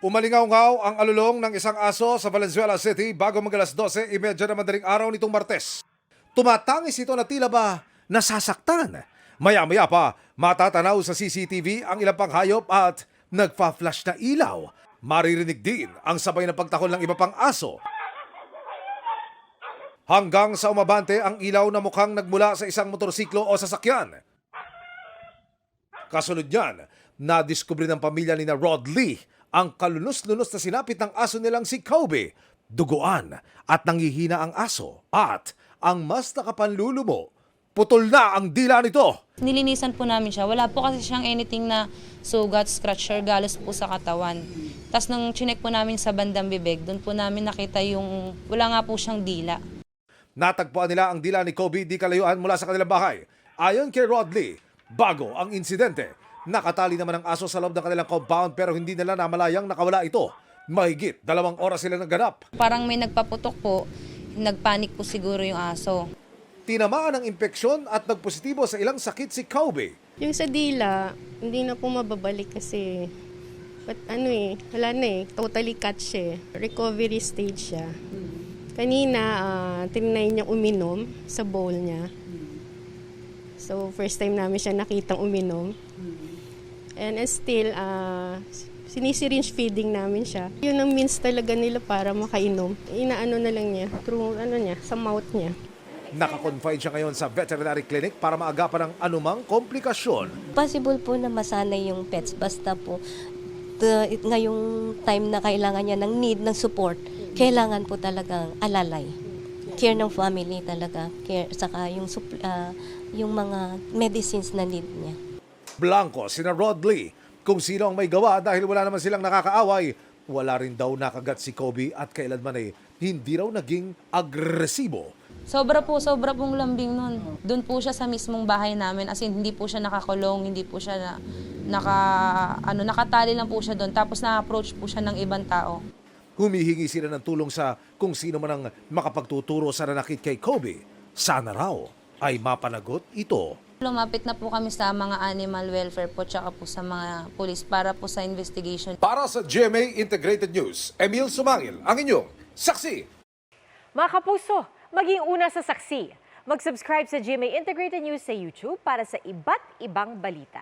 Umalingaw-ngaw ang alulong ng isang aso sa Valenzuela City bago mag-alas 12:30 ng madaling araw nitong Martes. Tumatangis ito na tila ba nasasaktan. Maya-maya pa, matatanaw sa CCTV ang ilang pang hayop at nagfa-flash na ilaw. Maririnig din ang sabay na pagtakol ng iba pang aso. Hanggang sa umabante ang ilaw na mukhang nagmula sa isang motorsiklo o sasakyan. Kasunod niyan, nadiskubre ng pamilya ni Rod Lee ang kalunos-lunos na sinapit ng aso nilang si Kobe. Duguan at nanghihina ang aso. At ang mas nakapanlulumo, putol na ang dila nito. Nilinisan po namin siya. Wala po kasi siyang anything na sugat, scratch, or galos po sa katawan. Tapos nung chinek po namin sa bandang bibig, doon po namin nakita yung wala nga po siyang dila. Natagpuan nila ang dila ni Kobe di kalayuan mula sa kanilang bahay. Ayon kay Rod Lee, bago ang insidente, nakatali naman ang aso sa loob ng kanilang compound pero hindi nila namalayang nakawala ito. Mahigit 2 oras sila nagganap. Parang may nagpaputok po, nagpanik po siguro yung aso. Tinamaan ng impeksyon at nagpositibo sa ilang sakit si Kobe. Yung sa dila, hindi na po mababalik kasi wala na totally cut siya. Recovery stage siya. Kanina, tinry niya uminom sa bowl niya. So, first time namin siya nakitang uminom. And still, sinisiringe feeding namin siya. Yun ang means talaga nila para makainom. Inaano na lang niya, through sa mouth niya. Nakakonfine siya ngayon sa veterinary clinic para maagapan ang anumang komplikasyon. Possible po na masanay yung pets basta po ngayong time na kailangan niya ng need ng support, kailangan po talagang alalay. Care ng family talaga, care saka yung mga medicines na need niya. Blanco, sina Rod Lee, kung sino ang may gawa dahil wala naman silang nakakaaway, wala rin daw nakagat si Kobe at kailanman hindi raw naging agresibo. Sobra pong lambing nun. Doon po siya sa mismong bahay namin. As in, hindi po siya nakakulong, hindi po siya nakatali lang po siya doon. Tapos na-approach po siya ng ibang tao. Humihingi sila ng tulong sa kung sino man ang makapagtuturo sa nanakit kay Kobe. Sana raw ay mapanagot ito. Lumapit na po kami sa mga animal welfare po tsaka po sa mga police para po sa investigation. Para sa GMA Integrated News, Emil Sumangil, ang inyong saksi. Mga kapuso, maging una sa saksi. Mag-subscribe sa GMA Integrated News sa YouTube para sa iba't ibang balita.